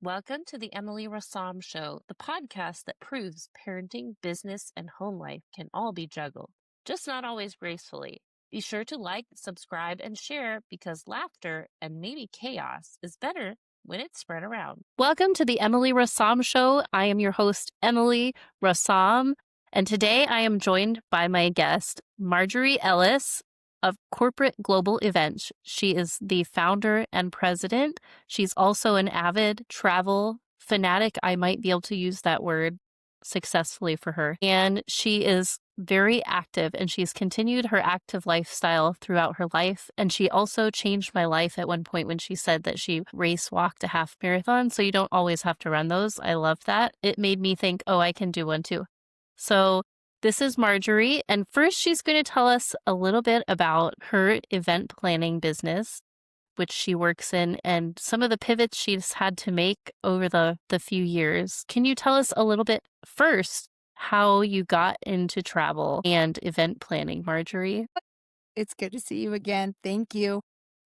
Welcome to the Emily Rassam Show, the podcast that proves parenting, business, and home life can all be juggled, just not always gracefully. Be sure to like, subscribe, and share because laughter and maybe chaos is better when it's spread around. Welcome to the Emily Rassam Show. I am your host, Emily Rassam, and today I am joined by my guest, Marjorie Ellis of Corporate Global Events. She is the founder and president. She's also an avid travel fanatic. I might be able to use that word successfully for her. And she is very active, and she's continued her active lifestyle throughout her life. And she also changed my life at one point when she said that she walked a half marathon. So you don't always have to run those. I love that. It made me think, oh, I can do one too. So this is Marjorie, and first she's going to tell us a little bit about her event planning business, which she works in, and some of the pivots she's had to make over the few years. Can you tell us a little bit first how you got into travel and event planning, Marjorie? It's good to see you again. Thank you.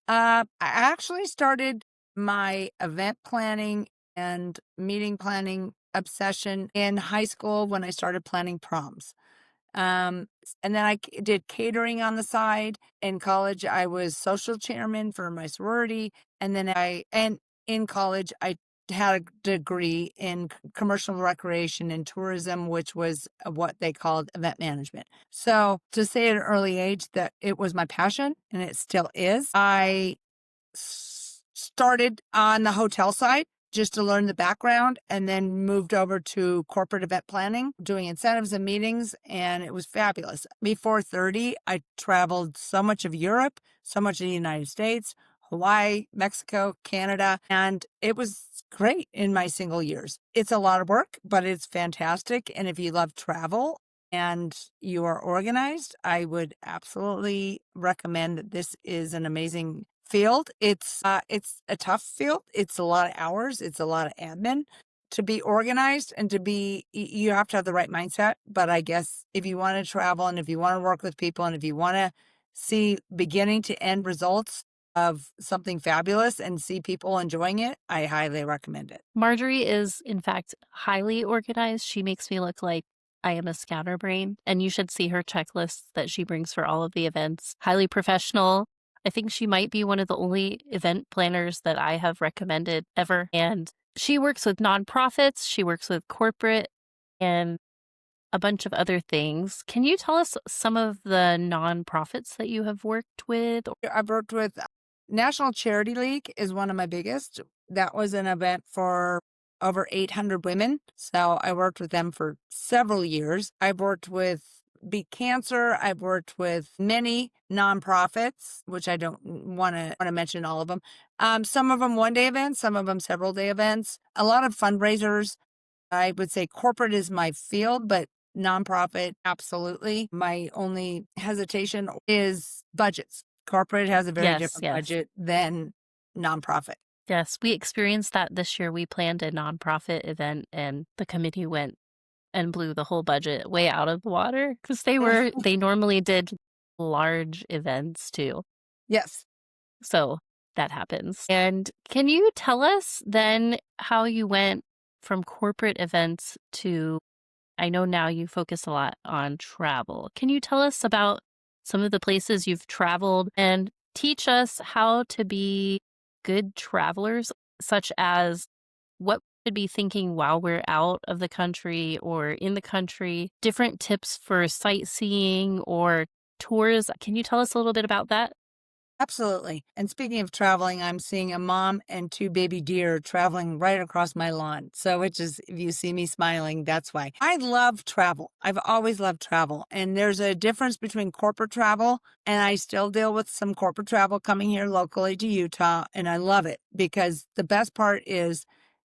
I actually started my event planning and meeting planning obsession in high school when I started planning proms. And then I did catering on the side. In college, I was social chairman for my sorority. And in college, I had a degree in commercial recreation and tourism, which was what they called event management. So to say at an early age that it was my passion, and it still is, I started on the hotel side just to learn the background, and then moved over to corporate event planning, doing incentives and meetings, and it was fabulous. Before 30, I traveled so much of Europe, so much of the United States, Hawaii, Mexico, Canada, and it was great in my single years. It's a lot of work, but it's fantastic. And if you love travel and you are organized, I would absolutely recommend that this is an amazing field. It's a tough field. It's a lot of hours. It's a lot of admin to be organized, and you have to have the right mindset. But I guess if you want to travel, and if you want to work with people, and if you want to see beginning to end results of something fabulous and see people enjoying it, I highly recommend it. Marjorie is, in fact, highly organized. She makes me look like I am a scatterbrain, and you should see her checklists that she brings for all of the events. Highly professional. I think she might be one of the only event planners that I have recommended ever. And she works with nonprofits, she works with corporate, and a bunch of other things. Can you tell us some of the nonprofits that you have worked with? I've worked with National Charity League is one of my biggest. That was an event for over 800 women. So I worked with them for several years. I've worked with Beat Cancer. I've worked with many nonprofits, which I don't want to mention all of them. Some of them one-day events, some of them several-day events. A lot of fundraisers. I would say corporate is my field, but nonprofit, absolutely. My only hesitation is budgets. Corporate has a very different budget than nonprofit. Yes, we experienced that this year. We planned a nonprofit event, and the committee went and blew the whole budget way out of the water because they normally did large events too. Yes. So that happens. And can you tell us then how you went from corporate events to, I know now you focus a lot on travel. Can you tell us about some of the places you've traveled and teach us how to be good travelers, such as what we should be thinking while we're out of the country or in the country, different tips for sightseeing or tours? Can you tell us a little bit about that? Absolutely. And speaking of traveling, I'm seeing a mom and two baby deer traveling right across my lawn. So, which is, if you see me smiling, that's why. I love travel. I've always loved travel. And there's a difference between corporate travel, and I still deal with some corporate travel coming here locally to Utah. And I love it because the best part is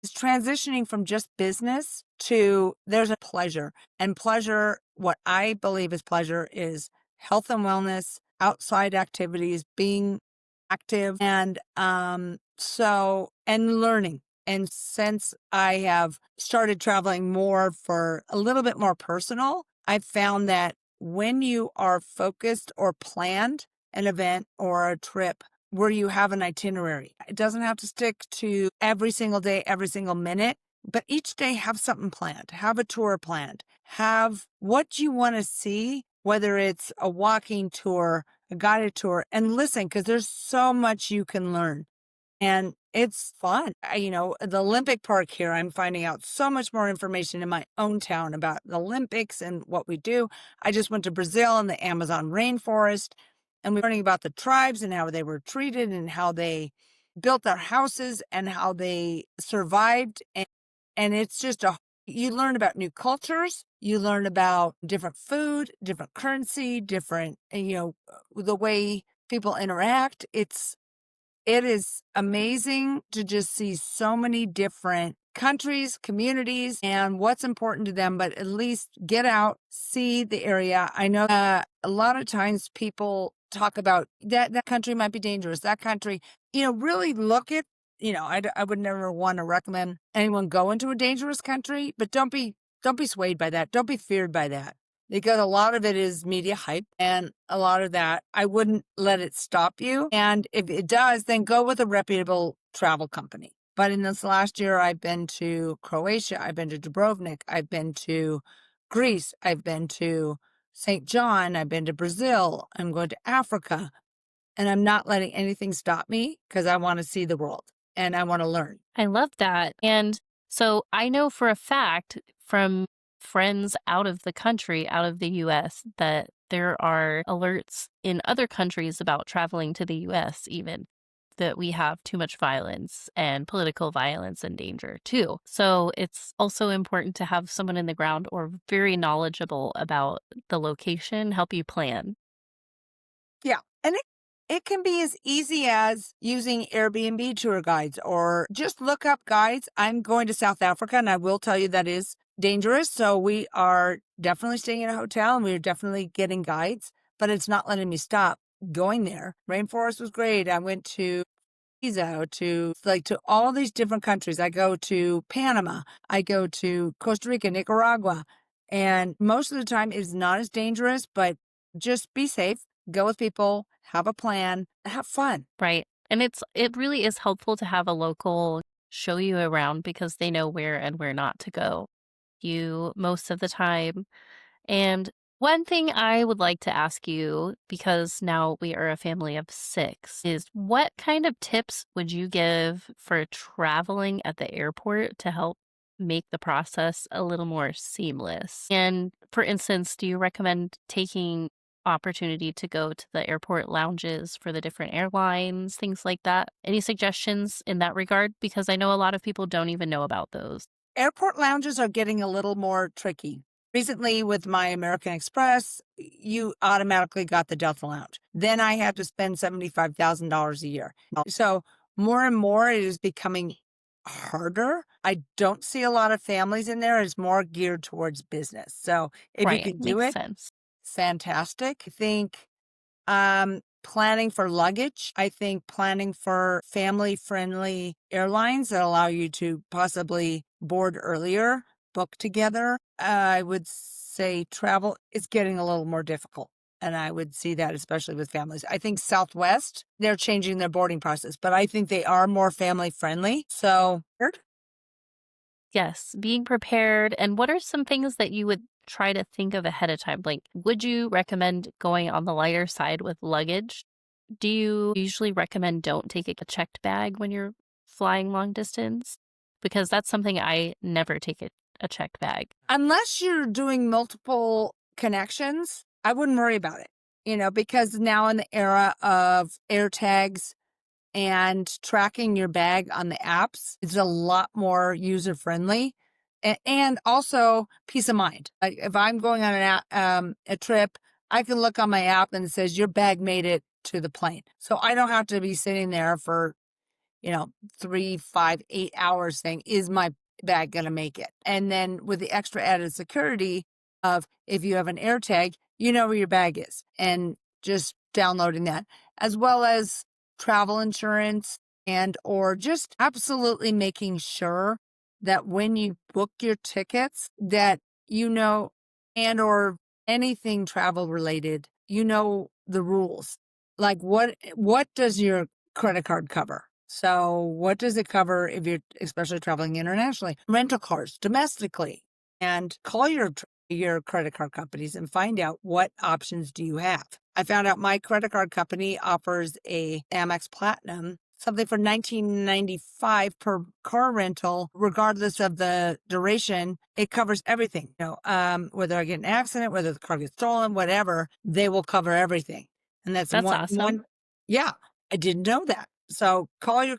transitioning from just business to there's a pleasure. And pleasure, what I believe is pleasure, is health and wellness, outside activities, being active, and and learning. And since I have started traveling more for a little bit more personal, I've found that when you are focused or planned an event or a trip where you have an itinerary. It doesn't have to stick to every single day, every single minute, but each day have something planned, have a tour planned, have what you want to see, whether it's a walking tour, a guided tour, and listen, because there's so much you can learn. And it's fun. The Olympic Park here, I'm finding out so much more information in my own town about the Olympics and what we do. I just went to Brazil and the Amazon rainforest, and we're learning about the tribes and how they were treated and how they built their houses and how they survived. And it's just you learn about new cultures. You learn about different food, different currency, different, the way people interact. It is amazing to just see so many different countries, communities, and what's important to them, but at least get out, see the area. I know a lot of times people talk about that country might be dangerous. That country, really look at, I would never want to recommend anyone go into a dangerous country, but don't be swayed by that. Don't be feared by that. Because a lot of it is media hype, and a lot of that, I wouldn't let it stop you. And if it does, then go with a reputable travel company. But in this last year, I've been to Croatia, I've been to Dubrovnik, I've been to Greece, I've been to St. John, I've been to Brazil, I'm going to Africa, and I'm not letting anything stop me because I want to see the world and I want to learn. I love that. And so I know for a fact from friends out of the country, out of the US, that there are alerts in other countries about traveling to the US, even that we have too much violence and political violence and danger too. So it's also important to have someone in the ground or very knowledgeable about the location help you plan. Yeah. And it can be as easy as using Airbnb tour guides or just look up guides. I'm going to South Africa, and I will tell you that is dangerous. So we are definitely staying in a hotel and we're definitely getting guides, but it's not letting me stop going there. Rainforest was great. I went to Giza, to all these different countries. I go to Panama. I go to Costa Rica, Nicaragua. And most of the time it is not as dangerous, but just be safe, go with people, have a plan, have fun. Right. And it really is helpful to have a local show you around because they know where and where not to go. You most of the time. And one thing I would like to ask you, because now we are a family of 6, is what kind of tips would you give for traveling at the airport to help make the process a little more seamless? And for instance, do you recommend taking opportunity to go to the airport lounges for the different airlines, things like that? Any suggestions in that regard? Because I know a lot of people don't even know about those. Airport lounges are getting a little more tricky. Recently, with my American Express, you automatically got the Delta Lounge. Then I had to spend $75,000 a year. So more and more, it is becoming harder. I don't see a lot of families in there. It's more geared towards business. So if you Right. can do Makes it, sense. fantastic. I think planning for luggage. I think planning for family-friendly airlines that allow you to possibly board earlier, book together. I would say travel is getting a little more difficult. And I would see that especially with families. I think Southwest, they're changing their boarding process, but I think they are more family-friendly. So, Yes, being prepared. And what are some things that you would try to think of ahead of time? Like, would you recommend going on the lighter side with luggage? Do you usually recommend don't take a checked bag when you're flying long distance? Because that's something I never take a checked bag. unless you're doing multiple connections, I wouldn't worry about it, because now in the era of air tags and tracking your bag on the apps is a lot more user friendly, and also peace of mind. Like if I'm going on a trip, I can look on my app and it says your bag made it to the plane. So I don't have to be sitting there for 3, 5, 8 hours saying, is my bag going to make it? And then with the extra added security of if you have an air tag, you know where your bag is, and just downloading that, as well as travel insurance, and or just absolutely making sure that when you book your tickets that and or anything travel related, the rules. Like what does your credit card cover? So what does it cover if you're especially traveling internationally? Rental cars domestically, and call your credit card companies and find out what options do you have. I found out my credit card company offers a Amex Platinum, something for $19.95 per car rental, regardless of the duration. It covers everything. Whether I get in an accident, whether the car gets stolen, whatever, they will cover everything. And that's That's one. awesome. Yeah, I didn't know that. So call your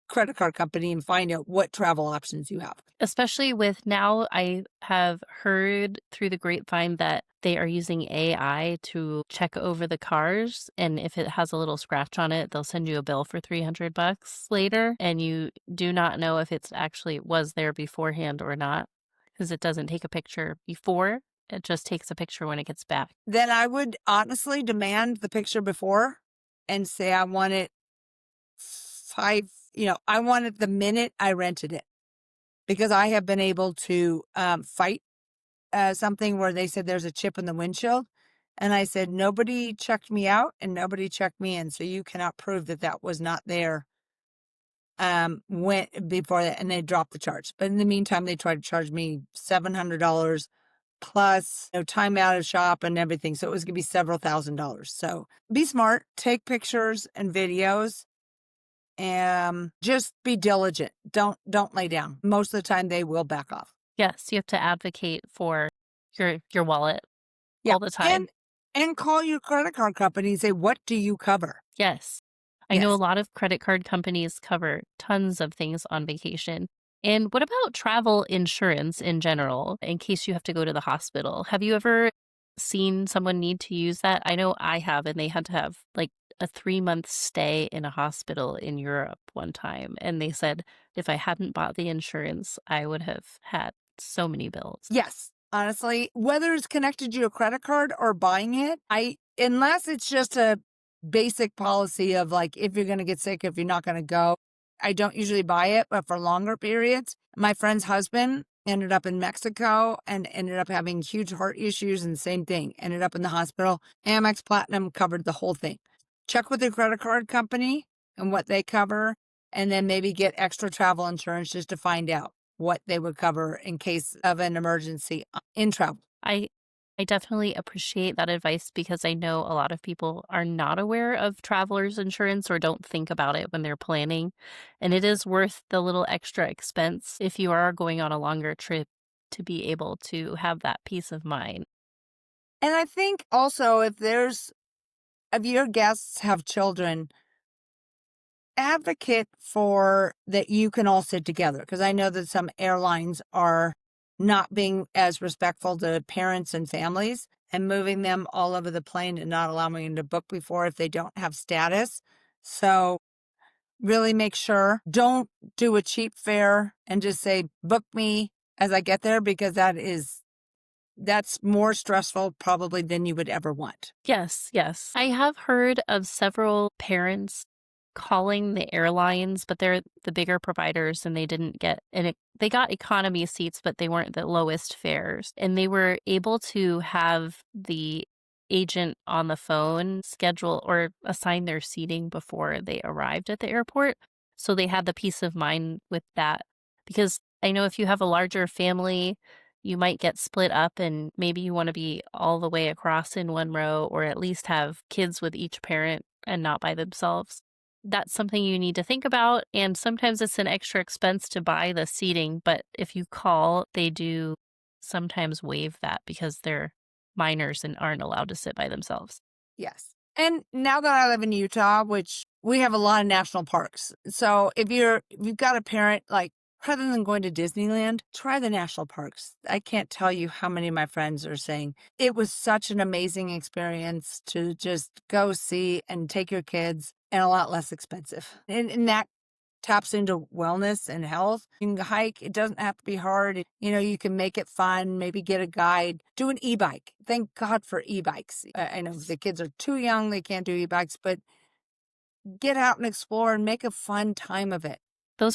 credit card company and find out what travel options you have. Especially with now, I have heard through the grapevine that they are using AI to check over the cars. And if it has a little scratch on it, they'll send you a bill for $300 later. And you do not know if it's actually was there beforehand or not, because it doesn't take a picture before. It just takes a picture when it gets back. Then I would honestly demand the picture before and say, I want it I want it the minute I rented it, because I have been able to fight something where they said there's a chip in the windshield. And I said, nobody checked me out and nobody checked me in. So you cannot prove that that was not there before that. And they dropped the charge. But in the meantime, they tried to charge me $700 plus time out of shop and everything. So it was going to be several $1,000s. So be smart, take pictures and videos, and just be diligent. Don't lay down. Most of the time they will back off. Yes, you have to advocate for your wallet Yeah. all the time. And call your credit card company and say, what do you cover? Yes. I know a Yes. lot of credit card companies cover tons of things on vacation. And what about travel insurance in general, in case you have to go to the hospital? Have you ever seen someone need to use that? I know I have, and they had to have like a 3-month stay in a hospital in Europe one time. And they said if I hadn't bought the insurance, I would have had so many bills. Yes. Honestly, whether it's connected to your credit card or buying it, unless it's just a basic policy of like, if you're going to get sick, if you're not going to go, I don't usually buy it, but for longer periods. My friend's husband ended up in Mexico and ended up having huge heart issues, and same thing, ended up in the hospital. Amex Platinum covered the whole thing. Check with your credit card company and what they cover, and then maybe get extra travel insurance just to find out what they would cover in case of an emergency in travel. I definitely appreciate that advice, because I know a lot of people are not aware of traveler's insurance or don't think about it when they're planning. And it is worth the little extra expense if you are going on a longer trip to be able to have that peace of mind. And I think also if your guests have children, advocate for that you can all sit together, because I know that some airlines are not being as respectful to parents and families and moving them all over the plane and not allowing them to book before if they don't have status. So really make sure, don't do a cheap fare and just say, book me as I get there, because that's more stressful probably than you would ever want. Yes, yes. I have heard of several parents calling the airlines, but they're the bigger providers, and they didn't get they got economy seats, but they weren't the lowest fares. And they were able to have the agent on the phone schedule or assign their seating before they arrived at the airport. So they had the peace of mind with that. Because I know if you have a larger family, you might get split up, and maybe you want to be all the way across in one row, or at least have kids with each parent and not by themselves. That's something you need to think about, and sometimes it's an extra expense to buy the seating, but if you call, they do sometimes waive that because they're minors and aren't allowed to sit by themselves. Yes. And now that I live in Utah, which we have a lot of national parks. So if you've got a parent, like, rather than going to Disneyland, try the national parks. I can't tell you how many of my friends are saying it was such an amazing experience to just go see and take your kids, and a lot less expensive. And that taps into wellness and health. You can hike. It doesn't have to be hard. You can make it fun, maybe get a guide, do an e-bike. Thank God for e-bikes. I know the kids are too young. They can't do e-bikes, but get out and explore and make a fun time of it. Those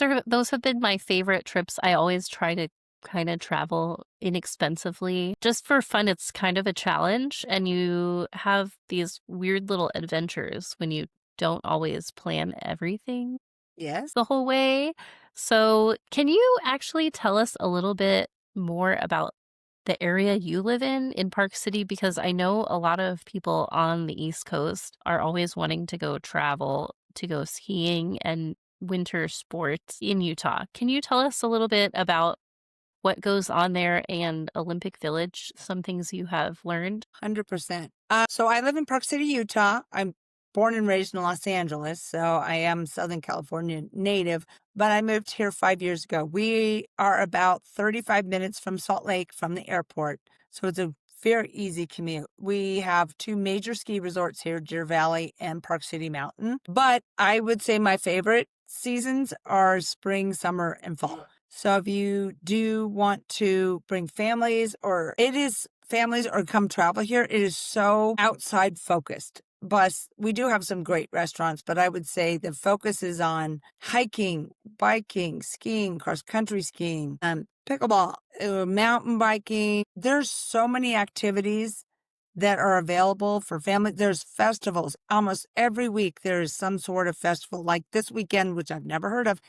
have been my favorite trips. I always try to kind of travel inexpensively. Just for fun, it's kind of a challenge, and you have these weird little adventures when you don't always plan everything Yes. the whole way. So, can you actually tell us a little bit more about the area you live in Park City? Because I know a lot of people on the East Coast are always wanting to go travel to go skiing and winter sports in Utah. Can you tell us a little bit about what goes on there and Olympic Village, some things you have learned? 100%. So I live in Park City, Utah. I'm born and raised in Los Angeles, so I am Southern California native, but I moved here 5 years ago. We are about 35 minutes from Salt Lake from the airport, so it's a very easy commute. We have two major ski resorts here, Deer Valley and Park City Mountain, but I would say my favorite seasons are spring, summer, and fall. So if you do want to bring families or come travel here, it is so outside focused. Plus, we do have some great restaurants, but I would say the focus is on hiking, biking, skiing, cross country skiing, pickleball, mountain biking. There's so many activities that are available for family. There's festivals almost every week. There is some sort of festival like this weekend, which I've never heard of,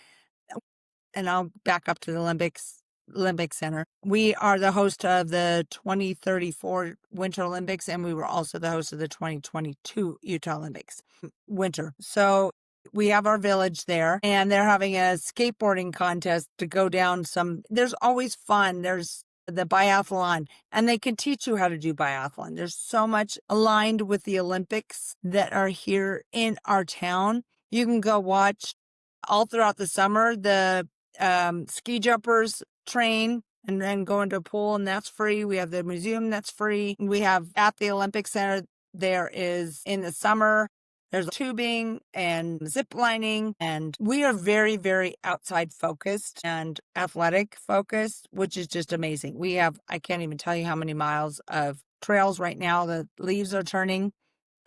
and I'll back up to the Olympic Center. We are the host of the 2034 Winter Olympics, and we were also the host of the 2022 Utah Olympics winter. So we have our village there, and they're having a skateboarding contest to go down some. There's always fun. There's the biathlon, and they can teach you how to do biathlon. There's so much aligned with the Olympics that are here in our town. You can go watch all throughout the summer. The ski jumpers train and then go into a pool, and that's free. We have the museum that's free. We have at the Olympic Center, there is in the summer, there's tubing and zip lining, and we are very, very outside focused and athletic focused, which is just amazing. We have, I can't even tell you how many miles of trails right now. The leaves are turning.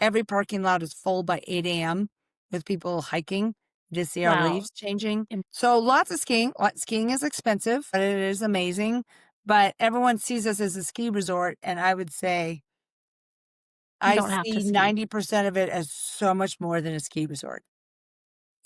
Every parking lot is full by 8 a.m. with people hiking to see our Wow. leaves changing. So lots of skiing. Skiing is expensive, but it is amazing. But everyone sees us as a ski resort, and I would say You I don't have to see ski. 90% of it as so much more than a ski resort.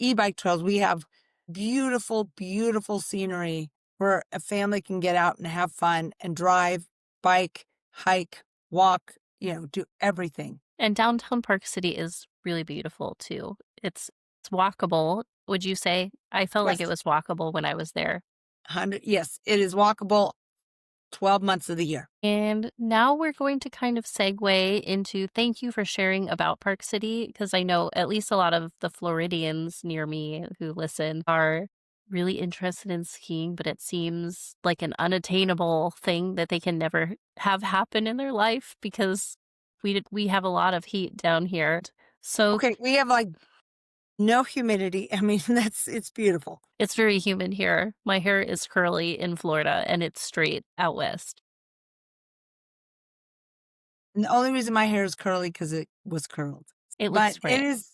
E-bike trails, we have beautiful, beautiful scenery where a family can get out and have fun and drive, bike, hike, walk, do everything. And downtown Park City is really beautiful too. It's walkable, would you say? I felt like it Yes. was walkable when I was there. 100, yes, it is walkable 12 months of the year. And now we're going to kind of segue into thank you for sharing about Park City, because I know at least a lot of the Floridians near me who listen are really interested in skiing, but it seems like an unattainable thing that they can never have happen in their life because we have a lot of heat down here. So Okay, we have like no humidity. I mean, it's beautiful. it's very humid here. My hair is curly in Florida and it's straight out west. And the only reason my hair is curly because it was curled. It But looks it great. is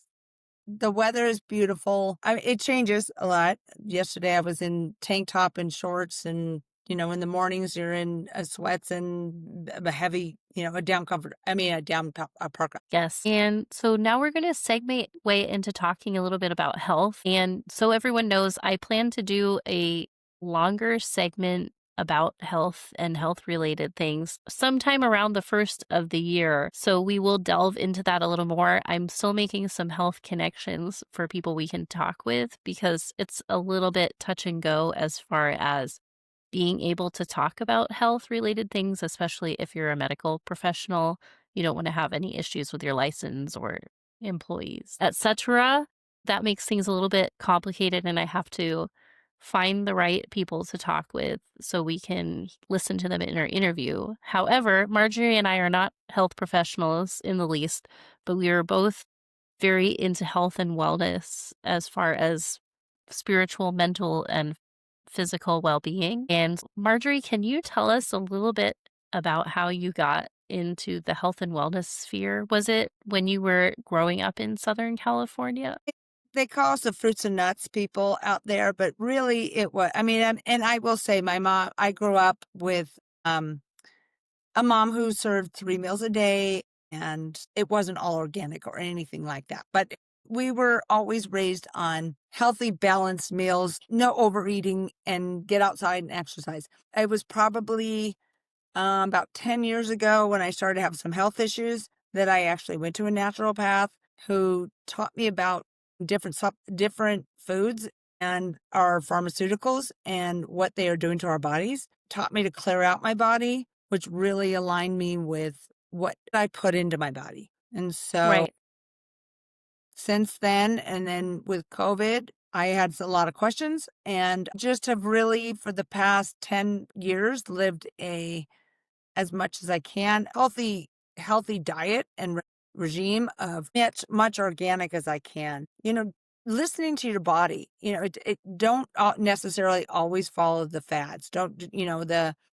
the weather is beautiful. I mean, it changes a lot. Yesterday I was in tank top and shorts, and in the mornings you're in sweats and a heavy, a down comfort. I mean, a parka. Yes. And so now we're going to segue way into talking a little bit about health. And so everyone knows, I plan to do a longer segment about health and health related things sometime around the first of the year. So we will delve into that a little more. I'm still making some health connections for people we can talk with because it's a little bit touch and go as far as being able to talk about health related things, especially if you're a medical professional. You don't want to have any issues with your license or employees, etc. That makes things a little bit complicated, and I have to find the right people to talk with so we can listen to them in our interview. However, Marjorie and I are not health professionals in the least, but we are both very into health and wellness as far as spiritual, mental, and physical well being. And Marjorie, can you tell us a little bit about how you got into the health and wellness sphere? Was it when you were growing up in Southern California? They call us the fruits and nuts people out there, but really it was, I mean, and I will say I grew up with a mom who served 3 meals a day, and it wasn't all organic or anything like that, but we were always raised on healthy, balanced meals, no overeating, and get outside and exercise. It was probably about 10 years ago when I started to have some health issues that I actually went to a naturopath who taught me about different foods and our pharmaceuticals and what they are doing to our bodies. Taught me to clear out my body, which really aligned me with what I put into my body. And so Right. since then, and then with COVID, I had a lot of questions and just have really, for the past 10 years, lived as much as I can, healthy diet and regime of much organic as I can. Listening to your body, it don't necessarily always follow the fads. Don't,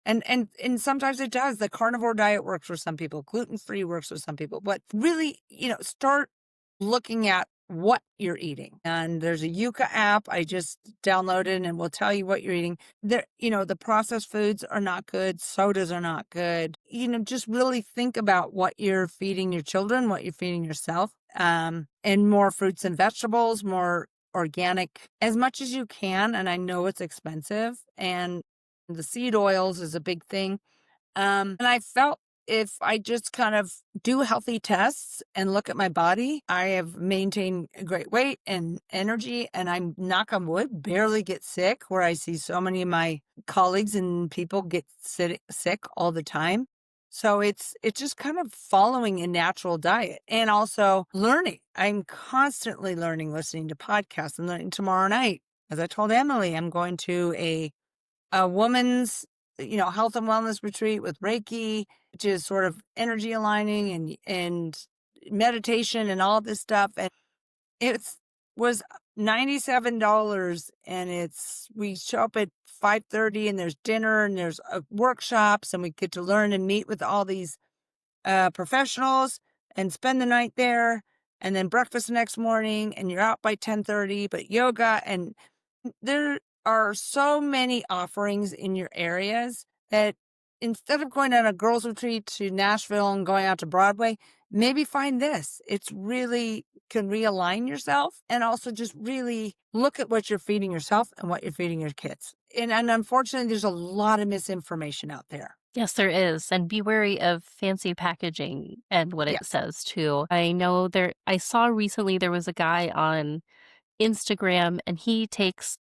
and sometimes it does. The carnivore diet works for some people. Gluten-free works for some people, but really, start looking at what you're eating. And there's a Yuka app I just downloaded and will tell you what you're eating. The processed foods are not good. Sodas are not good. Just really think about what you're feeding your children, what you're feeding yourself. And more fruits and vegetables, more organic as much as you can. And I know it's expensive, and the seed oils is a big thing. And I felt if I just kind of do healthy tests and look at my body, I have maintained a great weight and energy, and I'm, knock on wood, barely get sick, where I see so many of my colleagues and people get sick all the time. So it's just kind of following a natural diet and also learning. I'm constantly learning, listening to podcasts. I'm learning tomorrow night. As I told Emily, I'm going to a woman's, health and wellness retreat with Reiki, which is sort of energy aligning and meditation and all this stuff. And it's was $97, and we show up at 5:30, and there's dinner and there's workshops, and we get to learn and meet with all these professionals and spend the night there, and then breakfast the next morning, and you're out by 10:30, but yoga, and there are so many offerings in your areas that instead of going on a girls retreat to Nashville and going out to Broadway, maybe find this. It's really can realign yourself and also just really look at what you're feeding yourself and what you're feeding your kids. And unfortunately, there's a lot of misinformation out there. Yes, there is. And be wary of fancy packaging and what it Yes. says too. I saw recently there was a guy on Instagram, and he takes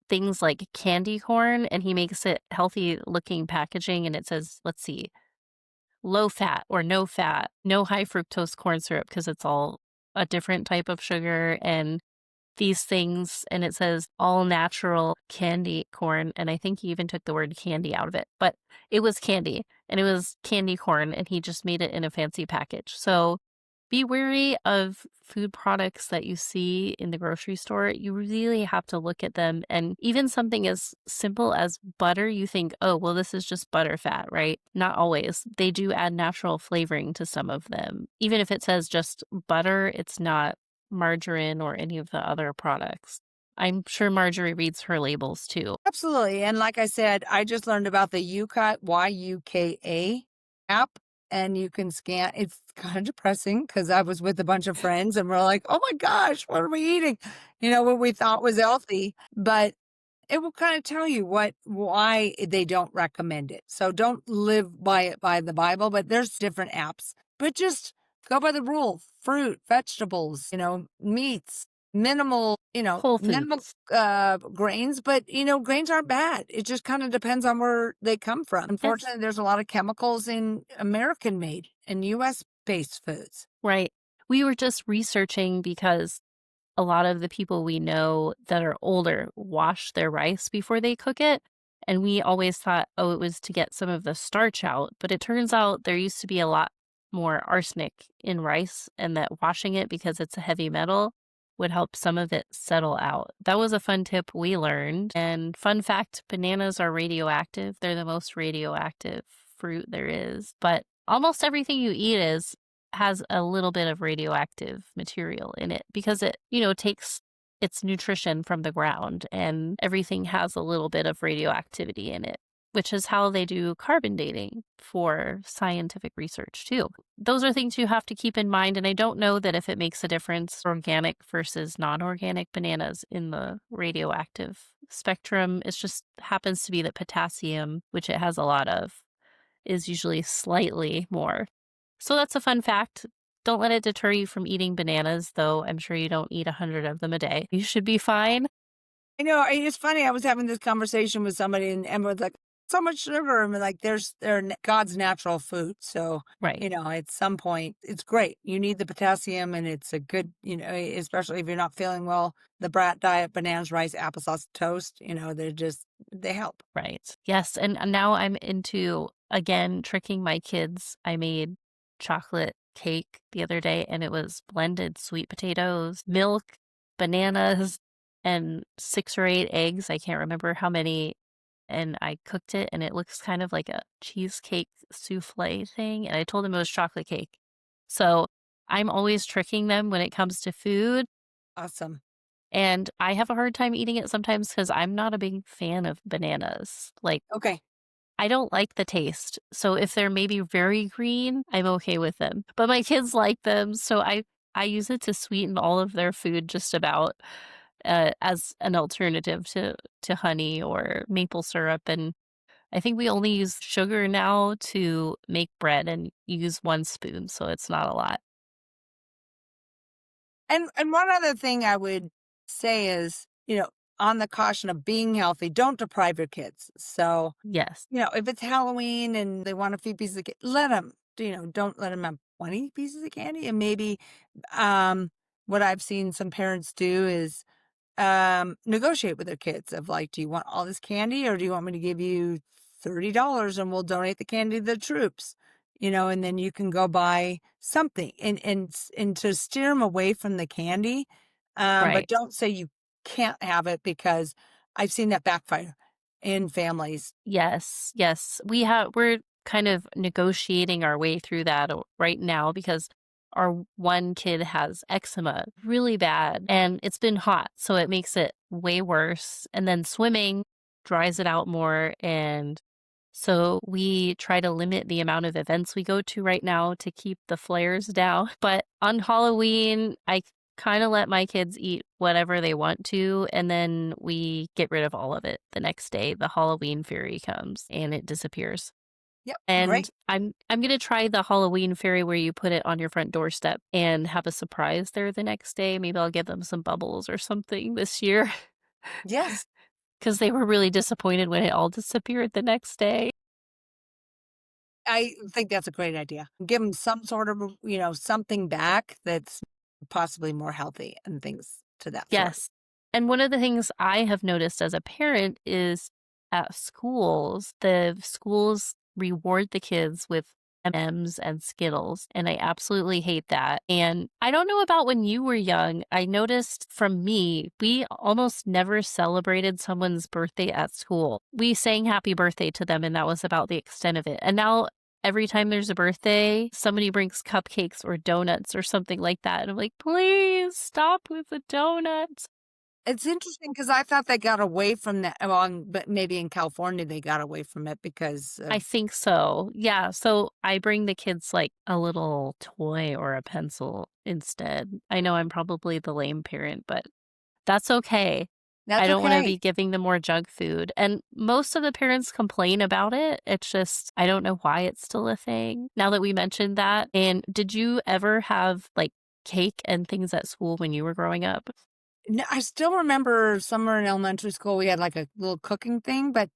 things like candy corn and he makes it healthy looking packaging, and it says, let's see, low fat or no fat, no high fructose corn syrup, because it's all a different type of sugar and these things, and it says all natural candy corn, and I think he even took the word candy out of it, but it was candy, and it was candy corn, and he just made it in a fancy package. So be wary of food products that you see in the grocery store. You really have to look at them, and even something as simple as butter, you think, oh, well, this is just butter fat, right? Not always. They do add natural flavoring to some of them. Even if it says just butter, it's not margarine or any of the other products. I'm sure Marjorie reads her labels too. Absolutely. And like I said, I just learned about the Yuka, YUKA app, and you can scan. It's kind of depressing because I was with a bunch of friends and we're like, oh my gosh, what are we eating? What we thought was healthy, but it will kind of tell you why they don't recommend it. So don't live by it by the Bible, but there's different apps. But just go by the rule: fruit, vegetables, meats, Whole minimal Foods. grains, but grains aren't bad. It just kind of depends on where they come from. Yes. Unfortunately, there's a lot of chemicals in American made and US based foods. Right. We were just researching because a lot of the people we know that are older wash their rice before they cook it. And we always thought, oh, it was to get some of the starch out. But it turns out there used to be a lot more arsenic in rice, and that washing it, because it's a heavy metal, would help some of it settle out. That was a fun tip we learned. And fun fact, bananas are radioactive. They're the most radioactive fruit there is. But almost everything you eat has a little bit of radioactive material in it because it, takes its nutrition from the ground, and everything has a little bit of radioactivity in it, which is how they do carbon dating for scientific research too. Those are things you have to keep in mind. And I don't know that if it makes a difference organic versus non-organic bananas in the radioactive spectrum. It just happens to be that potassium, which it has a lot of, is usually slightly more. So that's a fun fact. Don't let it deter you from eating bananas, though I'm sure you don't eat 100 of them a day. You should be fine. I know, it's funny, I was having this conversation with somebody and was like, "So much sugar," and like, they're God's natural food, so, Right. at some point, it's great. You need the potassium, and it's a good, especially if you're not feeling well, the brat diet, bananas, rice, applesauce, toast, they help. Right. Yes, and now I'm into, again, tricking my kids. I made chocolate cake the other day, and it was blended sweet potatoes, milk, bananas, and 6 or 8 eggs. I can't remember how many, and I cooked it, and it looks kind of like a cheesecake souffle thing, and I told them it was chocolate cake. So, I'm always tricking them when it comes to food, Awesome. and I have a hard time eating it sometimes because 'cause I'm not a big fan of bananas. Like, Okay. I don't like the taste. So if they're maybe very green, I'm okay with them. But my kids like them, so I use it to sweeten all of their food just about, as an alternative to honey or maple syrup, and I think we only use sugar now to make bread and use 1 spoon, so it's not a lot. And one other thing I would say is, on the caution of being healthy, don't deprive your kids. So, Yes. if it's Halloween and they want a few pieces of candy, let them, don't let them have 20 pieces of candy. And maybe, um, what I've seen some parents do is negotiate with their kids of like, do you want all this candy or do you want me to give you $30 and we'll donate the candy to the troops? And then you can go buy something and to steer them away from the candy. But Right. don't say you can't have it because I've seen that backfire in families. Yes, yes. We're kind of negotiating our way through that right now because our one kid has eczema really bad and it's been hot, so it makes it way worse. And then swimming dries it out more. And so we try to limit the amount of events we go to right now to keep the flares down. But on Halloween, I kind of let my kids eat whatever they want to, and then we get rid of all of it the next day. The Halloween fairy comes and it disappears. Yep, And great. I'm gonna try the Halloween fairy where you put it on your front doorstep and have a surprise there the next day. Maybe I'll give them some bubbles or something this year Yes, because they were really disappointed when it all disappeared the next day. I think that's a great idea. Give them some sort of, something back that's possibly more healthy and things to that sort. Yes. And one of the things I have noticed as a parent is at schools, the schools reward the kids with M&Ms and Skittles, and I absolutely hate that. And I don't know about when you were young. I noticed from me, we almost never celebrated someone's birthday at school. We sang happy birthday to them, and that was about the extent of it. And now every time there's a birthday, somebody brings cupcakes or donuts or something like that. And I'm like, please stop with the donuts. It's interesting because I thought they got away from that well, but maybe in California they got away from it because I of think so. Yeah. So I bring the kids like a little toy or a pencil instead. I know I'm probably the lame parent, but that's okay. I that's don't want to be okay. giving them more junk food. And most of the parents complain about it. It's just, I don't know why it's still a thing now that we mentioned that. And did you ever have like cake and things at school when you were growing up? No, I still remember somewhere in elementary school we had like a little cooking thing, but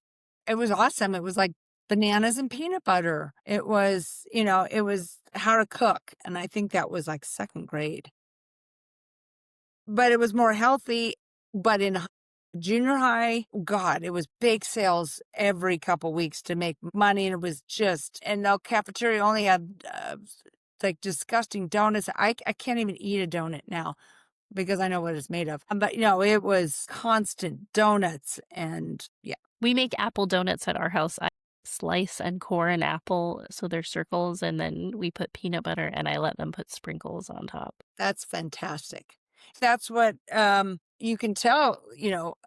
it was awesome. It was like bananas and peanut butter. It was how to cook, and I think that was like 2nd grade. But it was more healthy, but in junior high, God, it was bake sales every couple weeks to make money, and it was just and the cafeteria only had, like, disgusting donuts. I can't even eat a donut now because I know what it's made of, but, it was constant donuts and yeah, We make apple donuts at our house. I slice and core an apple so they're circles, and then we put peanut butter and I let them put sprinkles on top. that's fantastic. That's what, you can tell,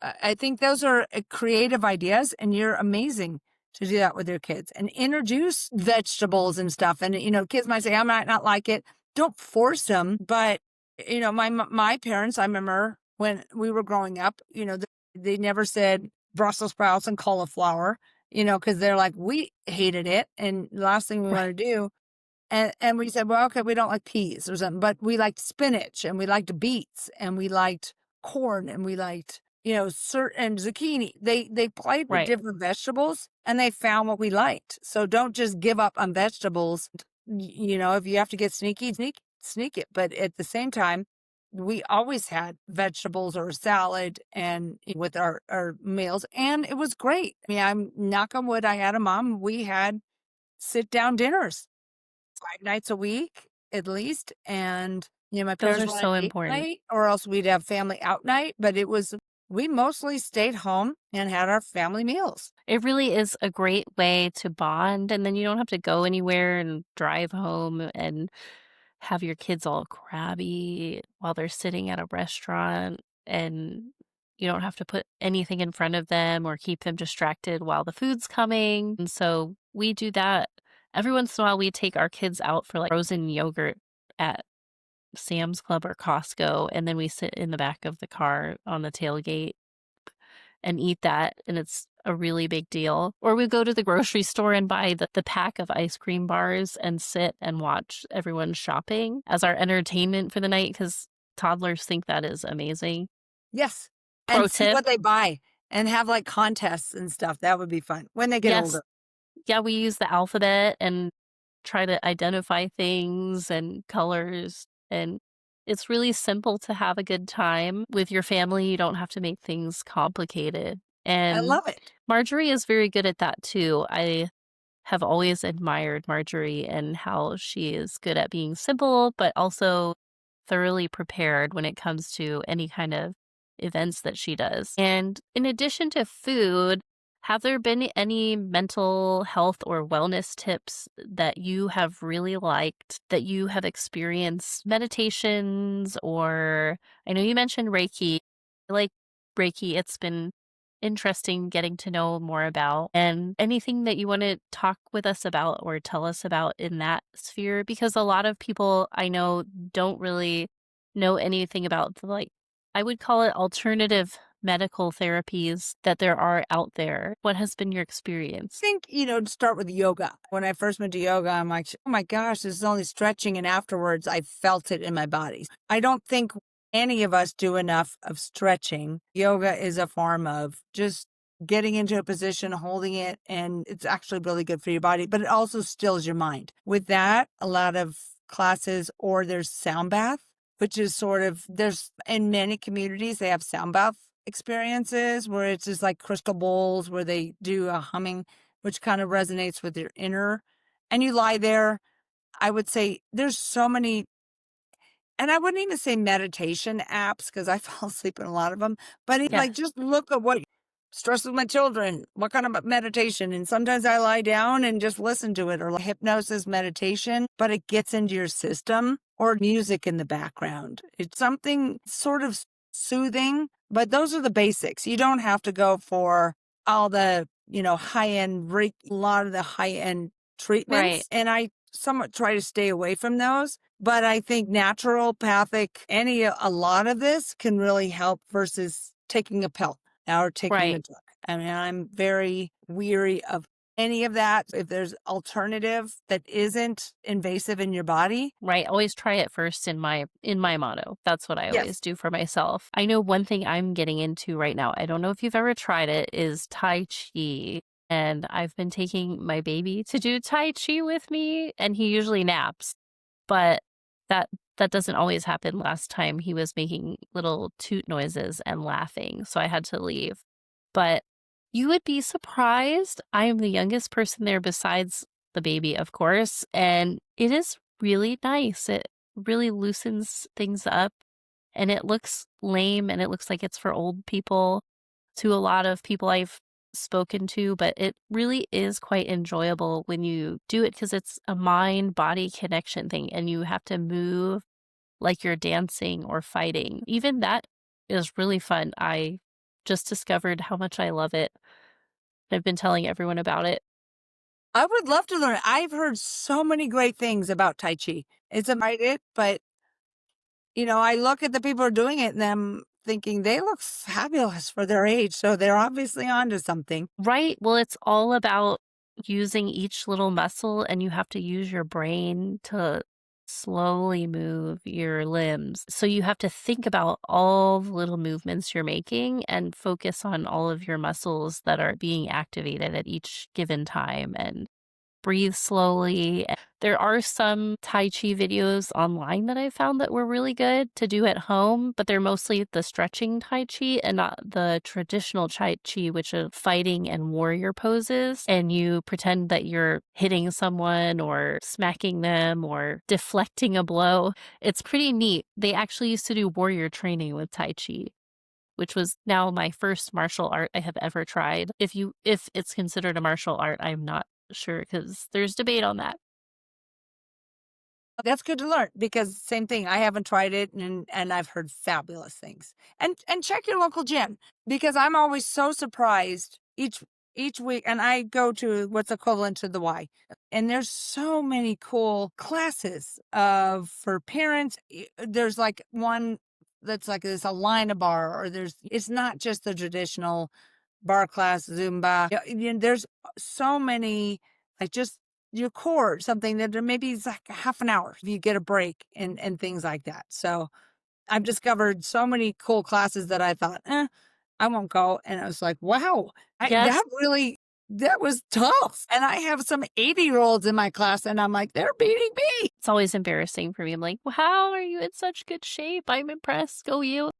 I think those are, creative ideas, and you're amazing to do that with your kids and introduce vegetables and stuff. And, kids might say, I might not like it. Don't force them. But, my parents, I remember when we were growing up, they never said Brussels sprouts and cauliflower, because they're like, we hated it. And the last thing we want to Right. do. And we said, well, okay, we don't like peas or something, but we liked spinach and we liked beets and we liked corn and we liked, certain zucchini. They played with Right. different vegetables and they found what we liked. So don't just give up on vegetables. If you have to get sneaky, sneak it. But at the same time, we always had vegetables or salad and with our meals, and it was great. I mean, I'm knock on wood, I had a mom. We had sit down dinners 5 nights a week at least, and, my Those parents are wanted so date important. night or else we'd have family out night, but we mostly stayed home and had our family meals. It really is a great way to bond, and then you don't have to go anywhere and drive home and have your kids all crabby while they're sitting at a restaurant, and you don't have to put anything in front of them or keep them distracted while the food's coming. And so we do that. Every once in a while, we take our kids out for like frozen yogurt at Sam's Club or Costco, and then we sit in the back of the car on the tailgate and eat that, and it's a really big deal. Or we go to the grocery store and buy the pack of ice cream bars and sit and watch everyone shopping as our entertainment for the night because toddlers think that is amazing. Yes, Pro and see tip, what they buy and have, like, contests and stuff. That would be fun when they get yes, older. yeah, we use the alphabet and try to identify things and colors, and it's really simple to have a good time with your family. You don't have to make things complicated, I and love it. Marjorie is very good at that too. I have always admired Marjorie and how she is good at being simple, but also thoroughly prepared when it comes to any kind of events that she does. And in addition to food, have there been any mental health or wellness tips that you have really liked that you have experienced? Meditations, or I know you mentioned Reiki. I like Reiki. It's been interesting getting to know more about, and anything that you want to talk with us about or tell us about in that sphere, because a lot of people I know don't really know anything about the, like, I would call it alternative medical therapies that there are out there. What has been your experience? Think, to start with yoga. When I first went to yoga, I'm like, oh my gosh, this is only stretching. And afterwards, I felt it in my body. I don't think any of us do enough of stretching. Yoga is a form of just getting into a position, holding it, and it's actually really good for your body, but it also stills your mind. With that, a lot of classes, or there's sound bath, which is there's in many communities, they have sound bath experiences where it's just like crystal bowls where they do a humming, which kind of resonates with your inner. And you lie there. I would say there's so many, and I wouldn't even say meditation apps because I fall asleep in a lot of them, but Yeah, just look at what stress with my children, what kind of meditation. And sometimes I lie down and just listen to it, or like hypnosis meditation, but it gets into your system, or music in the background. It's something sort of soothing, but those are the basics. You don't have to go for all the, high end, a lot of the high end right, treatments. And I somewhat try to stay away from those. But I think naturopathic, a lot of this can really help versus taking a pill or taking a right. drug. I mean, I'm very weary of any of that. If there's alternative that isn't invasive in your body. Right, always try it first in my motto. That's what I always Yes. do for myself. I know one thing I'm getting into right now, I don't know if you've ever tried it, is Tai Chi. And I've been taking my baby to do Tai Chi with me, and he usually naps. But that that doesn't always happen. Last time he was making little toot noises and laughing, so I had to leave. But you would be surprised. I am the youngest person there besides the baby, of course, and it is really nice. It really loosens things up, and it looks lame and it looks like it's for old people to a lot of people I've spoken to, but it really is quite enjoyable when you do it because it's a mind body connection thing and you have to move like you're dancing or fighting. Even that is really fun. I just discovered how much I love it. I've been telling everyone about it. I would love to learn. I've heard so many great things about Tai Chi. It's about it, but I look at the people who are doing it and I'm thinking they look fabulous for their age. So they're obviously onto something. Right. Well, it's all about using each little muscle, and you have to use your brain to slowly move your limbs. So you have to think about all the little movements you're making and focus on all of your muscles that are being activated at each given time and breathe slowly. There are some Tai Chi videos online that I found that were really good to do at home, but they're mostly the stretching Tai Chi and not the traditional Tai Chi, which are fighting and warrior poses. And you pretend that you're hitting someone or smacking them or deflecting a blow. It's pretty neat. They actually used to do warrior training with Tai Chi, which was now my first martial art I have ever tried. If it's considered a martial art, I'm not sure because there's debate on that. That's good to learn because same thing. I haven't tried it and I've heard fabulous things. And check your local gym because I'm always so surprised each week and I go to what's equivalent to the Y. And there's so many cool classes for parents. There's like one that's like there's a line of bar or it's not just the traditional bar class, Zumba. There's so many like just your core, something that maybe is like half an hour if you get a break and things like that. So I've discovered so many cool classes that I thought, I won't go. And I was like, wow, Yes, that was tough. And I have some 80-year-olds in my class and I'm like, they're beating me. it's always embarrassing for me. I'm like, well, how are you in such good shape? I'm impressed. Go you.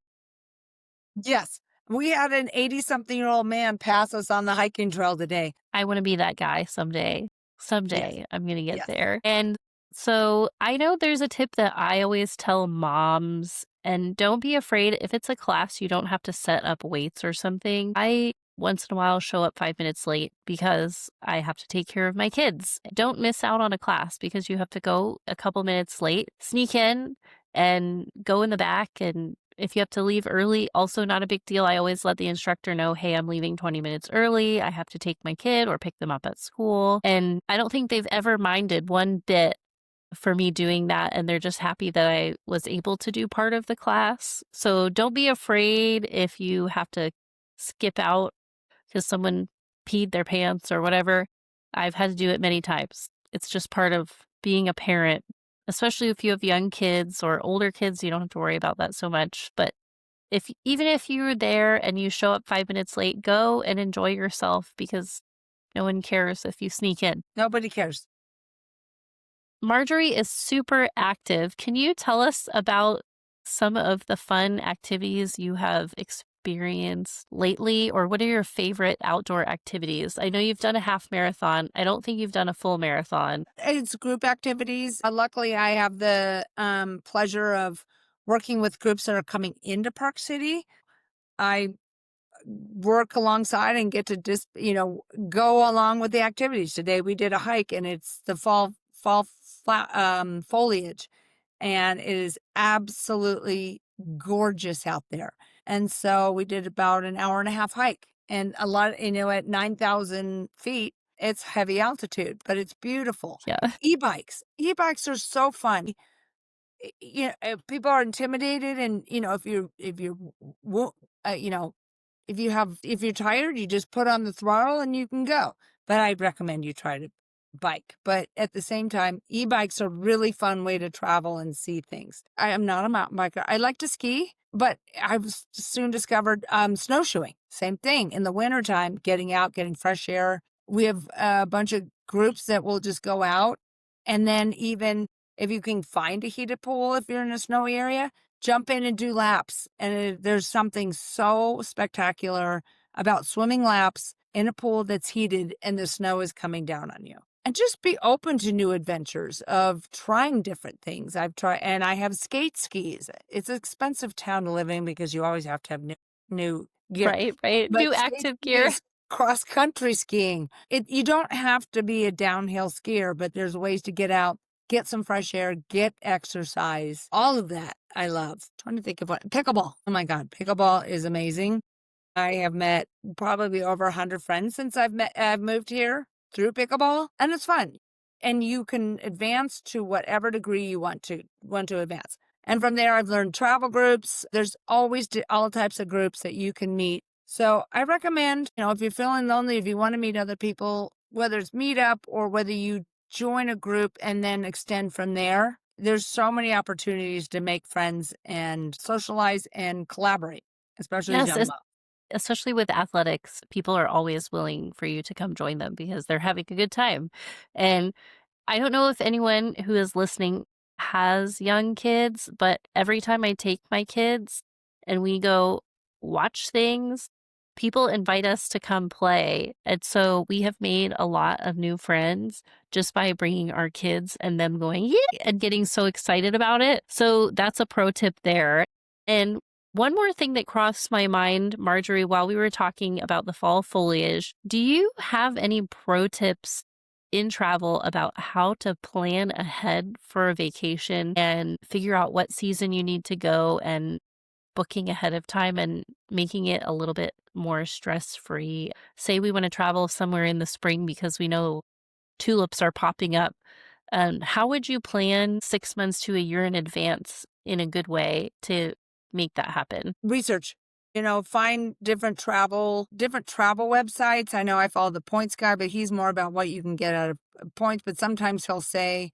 Yes. We had an 80-something-year-old man pass us on the hiking trail today. I want to be that guy someday. Yes. Someday I'm going to get Yes. there. And so I know there's a tip that I always tell moms, and don't be afraid if it's a class, you don't have to set up weights or something. I once in a while show up 5 minutes late because I have to take care of my kids. Don't miss out on a class because you have to go a couple minutes late, sneak in and go in the back. And if you have to leave early, also not a big deal. I always let the instructor know, hey, I'm leaving 20 minutes early. I have to take my kid or pick them up at school. And I don't think they've ever minded one bit for me doing that. And they're just happy that I was able to do part of the class. So don't be afraid if you have to skip out because someone peed their pants or whatever. I've had to do it many times. It's just part of being a parent, especially if you have young kids or older kids, you don't have to worry about that so much. But even if you're there and you show up 5 minutes late, go and enjoy yourself because no one cares if you sneak in. Nobody cares. Marjorie is super active. Can you tell us about some of the fun activities you have experienced lately, or what are your favorite outdoor activities? I know you've done a half marathon. I don't think you've done a full marathon. It's group activities. Luckily, I have the pleasure of working with groups that are coming into Park City. I work alongside and get to just, go along with the activities. Today we did a hike and it's the foliage and it is absolutely gorgeous out there. And so we did about an hour and a half hike and a lot, at 9,000 feet, it's heavy altitude, but it's beautiful. Yeah. E-bikes are so fun. People are intimidated and, you know, if you're tired, you just put on the throttle and you can go. But I recommend you try to bike. But at the same time, e-bikes are a really fun way to travel and see things. I am not a mountain biker. I like to ski, but I've soon discovered snowshoeing. Same thing in the wintertime, getting out, getting fresh air. We have a bunch of groups that will just go out. And then even if you can find a heated pool, if you're in a snowy area, jump in and do laps. And there's something so spectacular about swimming laps in a pool that's heated and the snow is coming down on you. And just be open to new adventures of trying different things. And I have skate skis. It's an expensive town to live in because you always have to have new gear. Right. But New skate active ski gear. is cross-country skiing. You don't have to be a downhill skier, but there's ways to get out, get some fresh air, get exercise. All of that I love. Trying to think of what pickleball. Oh my God, pickleball is amazing. I have met probably over 100 friends since I've moved here through pickleball, and it's fun. And you can advance to whatever degree you want to advance. And from there, I've learned travel groups. There's always all types of groups that you can meet. So I recommend, if you're feeling lonely, if you want to meet other people, whether it's meetup or whether you join a group and then extend from there, there's so many opportunities to make friends and socialize and collaborate, especially as Yes, young moms. especially with athletics, people are always willing for you to come join them because they're having a good time. And I don't know if anyone who is listening has young kids, but every time I take my kids and we go watch things, people invite us to come play. And so we have made a lot of new friends just by bringing our kids and them going, yeah, and getting so excited about it. So that's a pro tip there. And one more thing that crossed my mind, Marjorie, while we were talking about the fall foliage, do you have any pro tips in travel about how to plan ahead for a vacation and figure out what season you need to go and booking ahead of time and making it a little bit more stress free? Say we want to travel somewhere in the spring because we know tulips are popping up. How would you plan 6 months to a year in advance in a good way to make that happen? Research, find different travel websites. I know I follow the points guy, but he's more about what you can get out of points. But sometimes he'll say,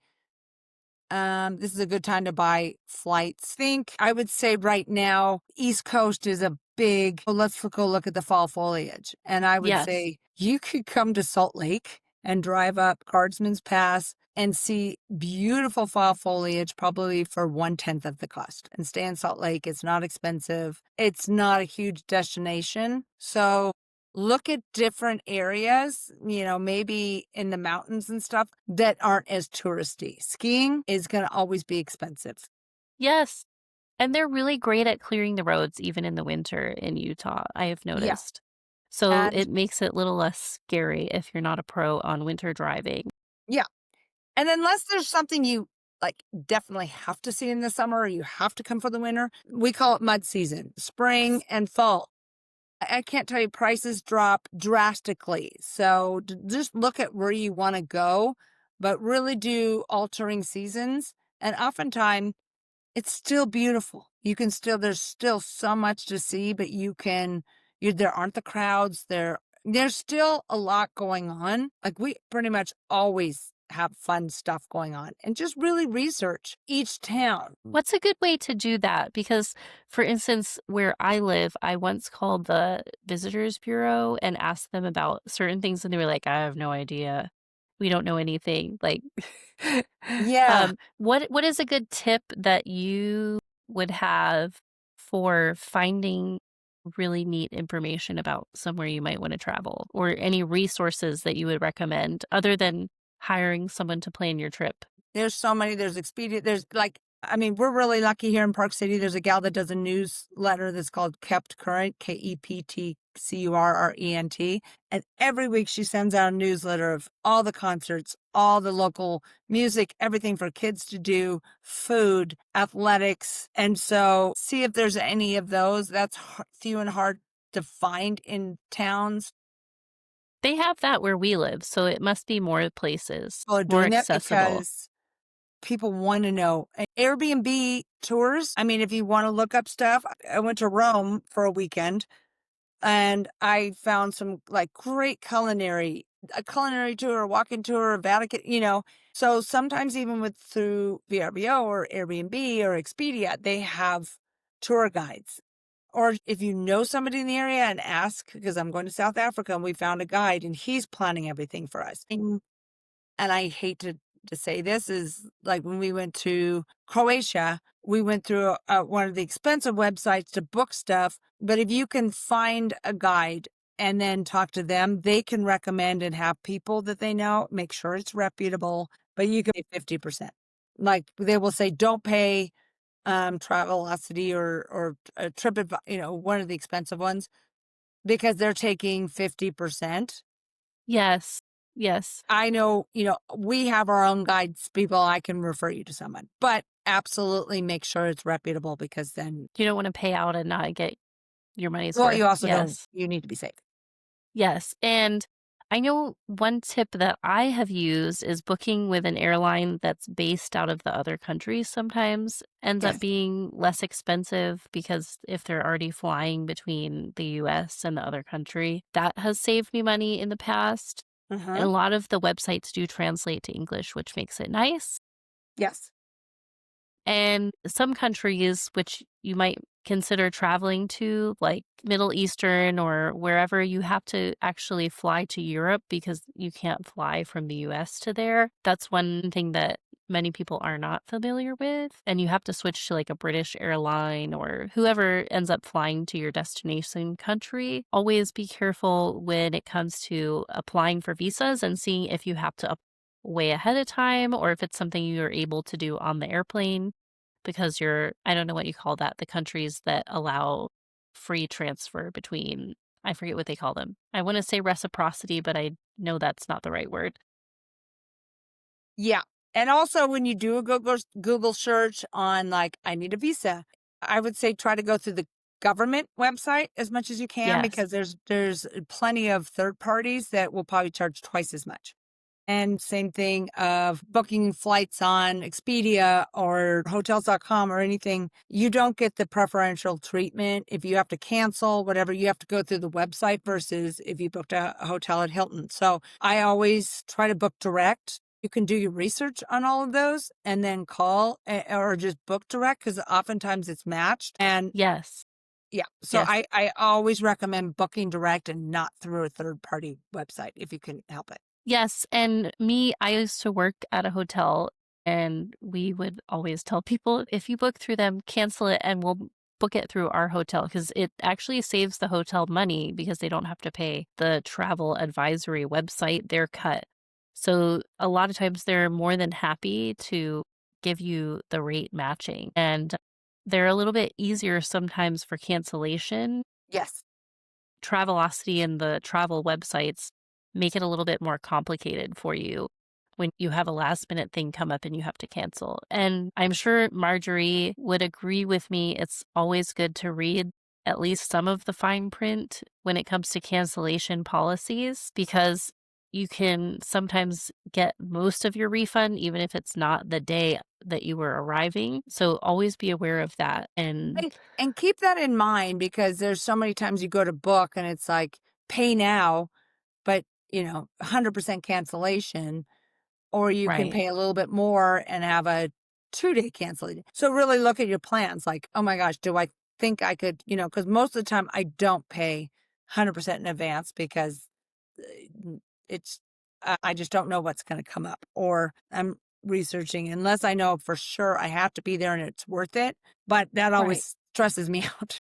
this is a good time to buy flights. I would say right now, East Coast is a big, well, let's go look at the fall foliage. And I would Yes. say you could come to Salt Lake and drive up Guardsman's Pass and see beautiful fall foliage probably for 1/10 of the cost and stay in Salt Lake. It's not expensive. It's not a huge destination. So look at different areas, maybe in the mountains and stuff that aren't as touristy. Skiing is going to always be expensive. Yes. And they're really great at clearing the roads even in the winter in Utah, I have Yeah. noticed. So And it makes it a little less scary if you're not a pro on winter driving. yeah. And unless there's something you like definitely have to see in the summer or you have to come for the winter, we call it mud season, spring and fall. I can't tell you prices drop drastically. So just look at where you want to go, but really do altering seasons. And oftentimes it's still beautiful. There's still so much to see, but there aren't the crowds. There's still a lot going on. Like we pretty much always have fun stuff going on and just really research each town. What's a good way to do that? Because, for instance, where I live, I once called the Visitors Bureau and asked them about certain things, and they were like, I have no idea. We don't know anything. Like, Yeah, what is a good tip that you would have for finding really neat information about somewhere you might want to travel, or any resources that you would recommend other than hiring someone to plan your trip? there's so many. There's Expedia. We're really lucky here in Park City. There's a gal that does a newsletter that's called Kept Current, KEPTCURRENT. And every week she sends out a newsletter of all the concerts, all the local music, everything for kids to do, food, athletics. And so see if there's any of those. That's few and hard to find in towns. They have that where we live, so it must be more places, People are more doing that accessible. because people want to know. And Airbnb tours, if you want to look up stuff, I went to Rome for a weekend and I found some like great a culinary tour, a walking tour, a Vatican, So sometimes even through VRBO or Airbnb or Expedia, they have tour guides. Or if you know somebody in the area and ask, because I'm going to South Africa and we found a guide and he's planning everything for us. And I hate to say this, is like when we went to Croatia, we went through one of the expensive websites to book stuff. But if you can find a guide and then talk to them, they can recommend and have people that they know, make sure it's reputable, but you can pay 50%. Like they will say, don't pay Travelocity or a one of the expensive ones because they're taking 50%. Yes, yes. I know, we have our own guides, people. I can refer you to someone, but absolutely make sure it's reputable because then, You don't wanna pay out and not get your money's Well, worth. you also don't Yes. you need to be safe. Yes, and I know one tip that I have used is booking with an airline that's based out of the other country sometimes ends up Yes. being less expensive because if they're already flying between the US and the other country, that has saved me money in the past. And Uh-huh. a lot of the websites do translate to English, which makes it nice. Yes. And some countries which you might consider traveling to, like Middle Eastern or wherever, you have to actually fly to Europe because you can't fly from the US to there. That's one thing that many people are not familiar with. And you have to switch to like a British airline or whoever ends up flying to your destination country. Always be careful when it comes to applying for visas and seeing if you have to way ahead of time or if it's something you're able to do on the airplane because you're I don't know what you call that, the countries that allow free transfer between I forget what they call them. I wanna say reciprocity, but I know that's not the right word. Yeah. And also when you do a Google search on like, I need a visa, I would say try to go through the government website as much as you can Yes. because there's plenty of third parties that will probably charge twice as much. And same thing of booking flights on Expedia or hotels.com or anything. You don't get the preferential treatment. If you have to cancel, whatever, you have to go through the website versus if you booked a hotel at Hilton. So I always try to book direct. You can do your research on all of those and then call or just book direct because oftentimes it's matched. And Yes. yeah, so Yes. I always recommend booking direct and not through a third party website if you can help it. Yes, and me, I used to work at a hotel, and we would always tell people, "If you book through them, cancel it, and we'll book it through our hotel," because it actually saves the hotel money because they don't have to pay the travel advisory website their cut. So, a lot of times, they're more than happy to give you the rate matching, and they're a little bit easier sometimes for cancellation. Yes. Travelocity and the travel websites make it a little bit more complicated for you when you have a last minute thing come up and you have to cancel. And I'm sure Marjorie would agree with me. It's always good to read at least some of the fine print when it comes to cancellation policies because you can sometimes get most of your refund, even if it's not the day that you were arriving. So always be aware of that. And And keep that in mind because there's so many times you go to book and it's like pay now, but 100% cancellation, or you can right, pay a little bit more and have a 2-day cancellation. So really look at your plans like, oh my gosh, do I think I could, because most of the time I don't pay 100% in advance because it's, I just don't know what's going to come up or I'm researching unless I know for sure I have to be there and it's worth it. But that right. always stresses me out.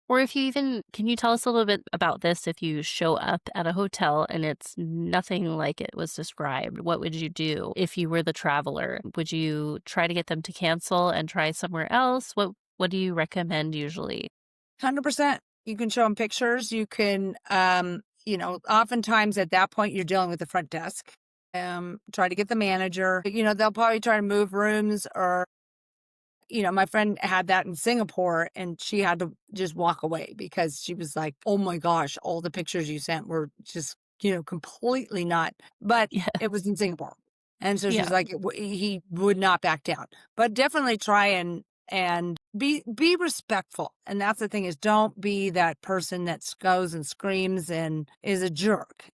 Or if you even can you tell us a little bit about this if you show up at a hotel and it's nothing like it was described? What would you do if you were the traveler? Would you try to get them to cancel and try somewhere else? What do you recommend usually? 100%. You can show them pictures. You can, oftentimes at that point, you're dealing with the front desk. Try to get the manager. They'll probably try to move rooms or, my friend had that in Singapore and she had to just walk away because she was like, oh my gosh, all the pictures you sent were just, completely not. But Yeah. it was in Singapore. And so she's Yeah. like, he would not back down. But definitely try and be respectful. And that's the thing is don't be that person that goes and screams and is a jerk.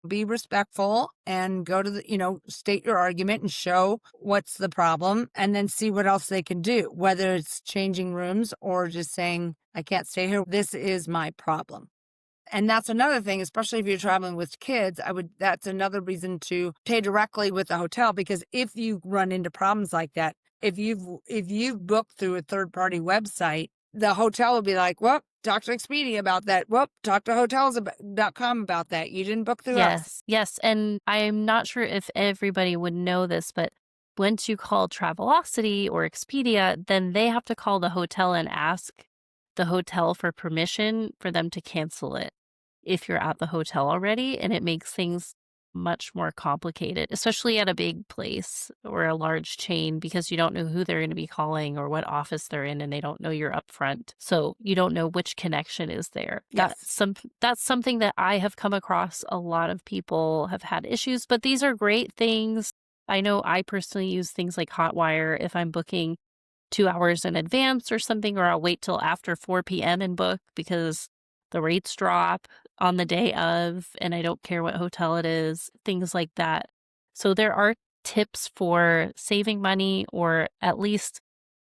Be respectful and go to state your argument and show what's the problem and then see what else they can do, whether it's changing rooms or just saying, I can't stay here. This is my problem. And that's another thing, especially if you're traveling with kids, that's another reason to pay directly with the hotel because if you run into problems like that, if you've booked through a third party website, the hotel will be like, well, talk to Expedia about that. Well, talk to hotels.com about that. You didn't book through us. Yes. Yes. And I'm not sure if everybody would know this, but once you call Travelocity or Expedia, then they have to call the hotel and ask the hotel for permission for them to cancel it if you're at the hotel already, and it makes things much more complicated, especially at a big place or a large chain, because you don't know who they're going to be calling or what office they're in, and they don't know you're upfront. So you don't know which connection is there. Yes. That's something that I have come across. A lot of people have had issues, but these are great things. I know I personally use things like Hotwire if I'm booking 2 hours in advance or something, or I'll wait till after 4 p.m. and book because the rates drop on the day of, and I don't care what hotel it is, things like that. So there are tips for saving money or at least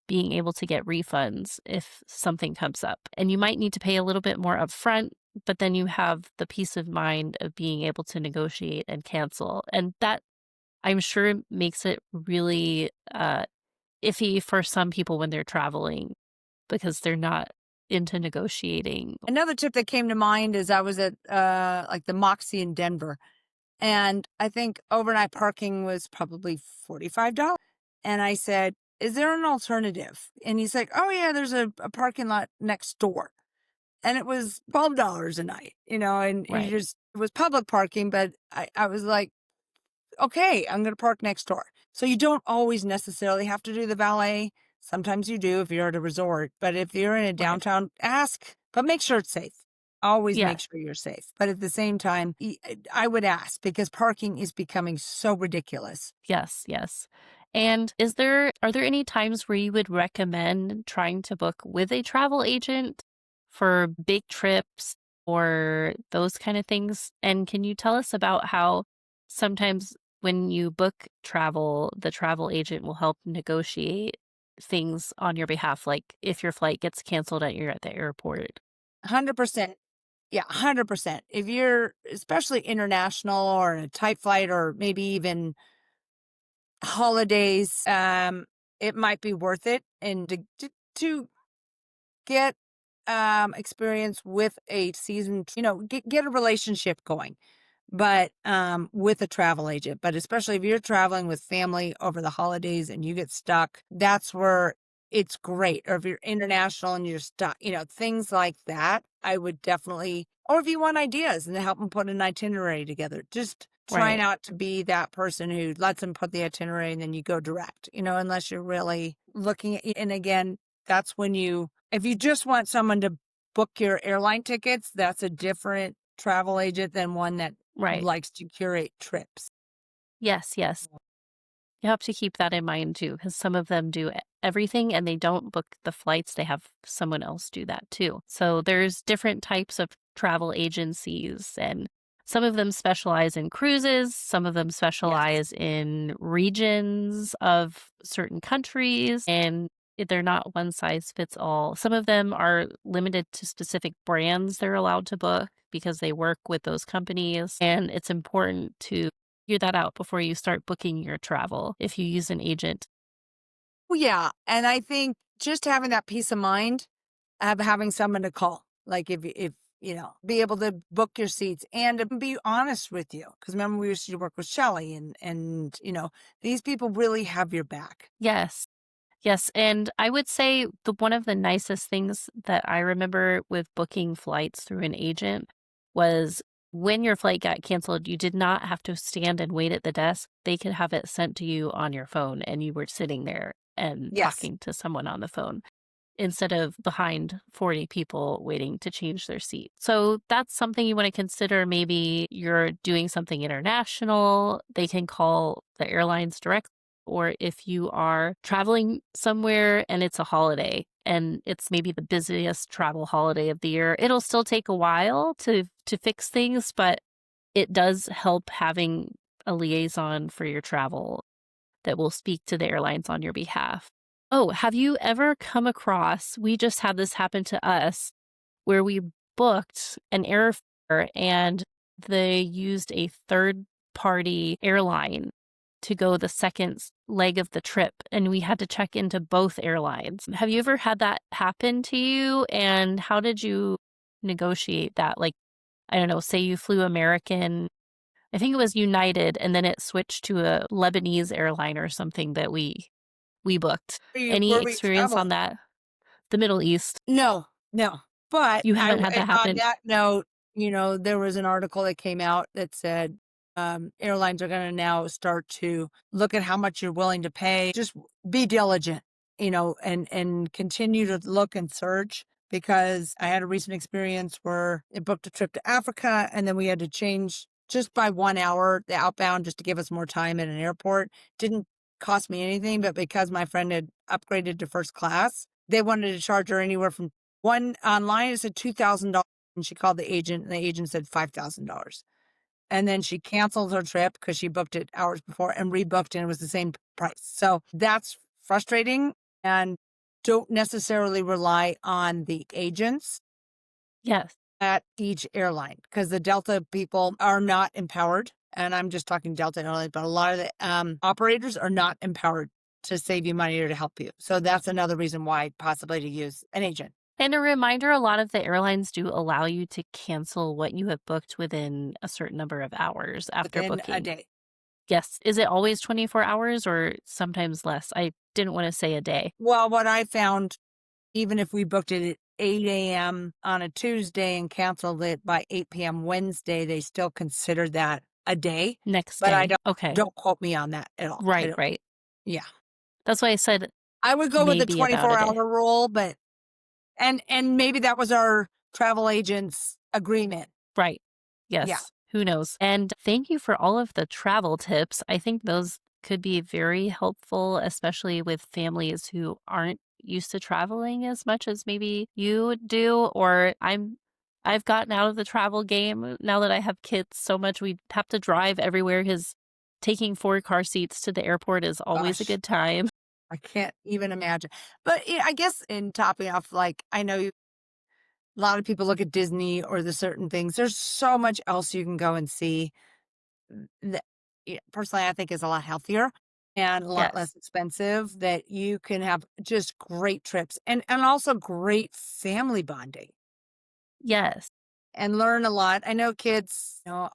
being able to get refunds if something comes up. And you might need to pay a little bit more upfront, but then you have the peace of mind of being able to negotiate and cancel. And that I'm sure makes it really iffy for some people when they're traveling because they're not into negotiating. Another tip that came to mind is I was at like the Moxie in Denver, and I think overnight parking was probably $45. And I said, "Is there an alternative?" And he's like, "Oh yeah, there's a parking lot next door." And it was $12 a night, and Right, it was public parking, but I was like, okay, I'm going to park next door. So you don't always necessarily have to do the valet. Sometimes you do if you're at a resort, but if you're in a right. downtown, ask, but make sure it's safe. Always Yeah. make sure you're safe. But at the same time, I would ask because parking is becoming so ridiculous. Yes, yes. And are there any times where you would recommend trying to book with a travel agent for big trips or those kind of things? And can you tell us about how sometimes when you book travel, the travel agent will help negotiate things on your behalf, like if your flight gets canceled and you're at the airport? 100%. Yeah, 100%. If you're especially international or in a tight flight or maybe even holidays, it might be worth it and to get experience with a seasoned, get a relationship going, but with a travel agent. But especially if you're traveling with family over the holidays and you get stuck, that's where it's great. Or if you're international and you're stuck, things like that, I would definitely, or if you want ideas and to help them put an itinerary together, just try Right, not to be that person who lets them put the itinerary and then you go direct, unless you're really looking at, and again, that's when if you just want someone to book your airline tickets, that's a different travel agent than one that right. likes to curate trips. Yes, yes. You have to keep that in mind too, because some of them do everything and they don't book the flights. They have someone else do that too. So there's different types of travel agencies, and some of them specialize in cruises, some of them Yes. specialize in regions of certain countries, and they're not one size fits all. Some of them are limited to specific brands they're allowed to book because they work with those companies. And it's important to figure that out before you start booking your travel if you use an agent. Well, yeah, and I think just having that peace of mind of having someone to call, like if be able to book your seats and to be honest with you, because remember we used to work with Shelley, and these people really have your back. Yes. Yes, and I would say one of the nicest things that I remember with booking flights through an agent was when your flight got canceled, you did not have to stand and wait at the desk. They could have it sent to you on your phone and you were sitting there and Yes. talking to someone on the phone, instead of behind 40 people waiting to change their seat. So that's something you want to consider. Maybe you're doing something international, they can call the airlines direct. Or if you are traveling somewhere and it's a holiday and it's maybe the busiest travel holiday of the year, it'll still take a while to fix things, but it does help having a liaison for your travel that will speak to the airlines on your behalf. Oh, have you ever come across, we just had this happen to us, where we booked an airfare and they used a third party airline to go the second leg of the trip, and we had to check into both airlines. Have you ever had that happen to you, and how did you negotiate that? Like, I don't know, say you flew American, I think it was United, and then it switched to a Lebanese airline or something that we booked. Any Where we experience on traveling? that? The Middle East. No, no. But You haven't had that on happen? that note, there was an article that came out that said airlines are going to now start to look at how much you're willing to pay. Just be diligent, and continue to look and search, because I had a recent experience where it booked a trip to Africa and then we had to change just by 1 hour the outbound just to give us more time at an airport. Didn't cost me anything, but because my friend had upgraded to first class, they wanted to charge her anywhere from one online. It said $2,000, and she called the agent, and the agent said $5,000. And then she canceled her trip because she booked it hours before and rebooked, and it was the same price. So that's frustrating, and don't necessarily rely on the agents Yes. at each airline, because the Delta people are not empowered. And I'm just talking Delta Airlines, but a lot of the operators are not empowered to save you money or to help you. So that's another reason why possibly to use an agent. And a reminder, a lot of the airlines do allow you to cancel what you have booked within a certain number of hours after Within a booking. day. Yes. Is it always 24 hours or sometimes less? I didn't want to say a day. Well, what I found, even if we booked it at 8 a.m. on a Tuesday and canceled it by 8 p.m. Wednesday, they still consider that a day. Next But day. Okay. don't quote me on that at all. Right. Yeah. That's why I said I would go with the maybe about a day. 24-hour rule, but and maybe that was our travel agent's agreement. Right. Yes. Yeah. Who knows? And thank you for all of the travel tips. I think those could be very helpful, especially with families who aren't used to traveling as much as maybe you do, or I've gotten out of the travel game now that I have kids so much. We have to drive everywhere. Taking 4 car seats to the airport is always a Gosh, good time. I can't even imagine. But yeah, I guess in topping off, like, I know a lot of people look at Disney or the certain things. There's so much else you can go and see that, personally, I think is a lot healthier and a lot less Yes. expensive, that you can have just great trips and also great family bonding Yes. and learn a lot. I know kids, now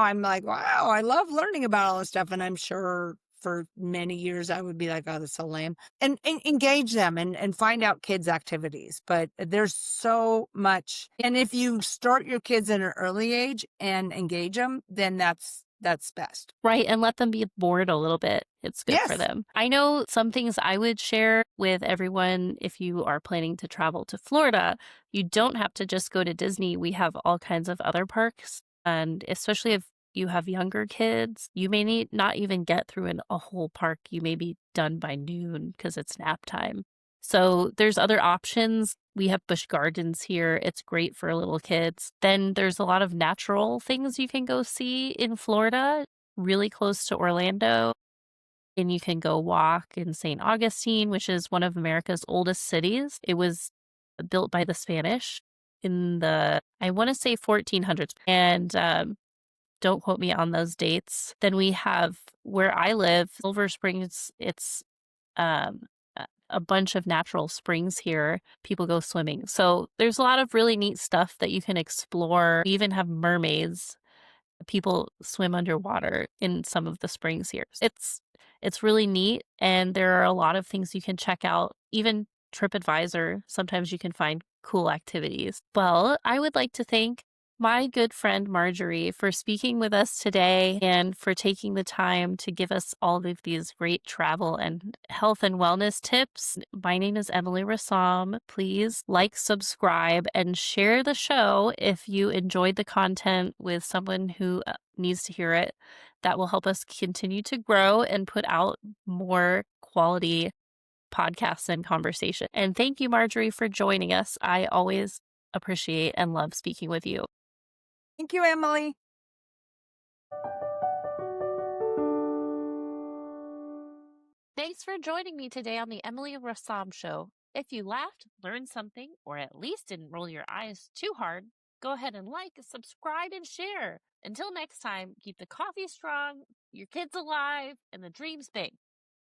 I'm like, wow, I love learning about all this stuff. And I'm sure for many years I would be like, oh, that's so lame. And engage them and find out kids' activities. But there's so much. And if you start your kids at an early age and engage them, then that's best. Right, and let them be bored a little bit. It's good for Yes. them. I know some things I would share with everyone if you are planning to travel to Florida. You don't have to just go to Disney. We have all kinds of other parks, and especially if you have younger kids, you may need not even get through a whole park. You may be done by noon because it's nap time. So there's other options. We have Busch Gardens here. It's great for little kids. Then there's a lot of natural things you can go see in Florida, really close to Orlando. And you can go walk in St. Augustine, which is one of America's oldest cities. It was built by the Spanish in the, I want to say 1400s. And don't quote me on those dates. Then we have where I live, Silver Springs. It's um, a bunch of natural springs here. People go swimming. So there's a lot of really neat stuff that you can explore. We even have mermaids. People swim underwater in some of the springs here. It's really neat, and there are a lot of things you can check out. Even TripAdvisor, sometimes you can find cool activities. Well, I would like to thank my good friend Marjorie for speaking with us today and for taking the time to give us all of these great travel and health and wellness tips. My name is Emily Rassam. Please like, subscribe, and share the show if you enjoyed the content with someone who needs to hear it. That will help us continue to grow and put out more quality podcasts and conversation. And thank you, Marjorie, for joining us. I always appreciate and love speaking with you. Thank you, Emily. Thanks for joining me today on the Emily Rassam Show. If you laughed, learned something, or at least didn't roll your eyes too hard, go ahead and like, subscribe, and share. Until next time, keep the coffee strong, your kids alive, and the dreams big.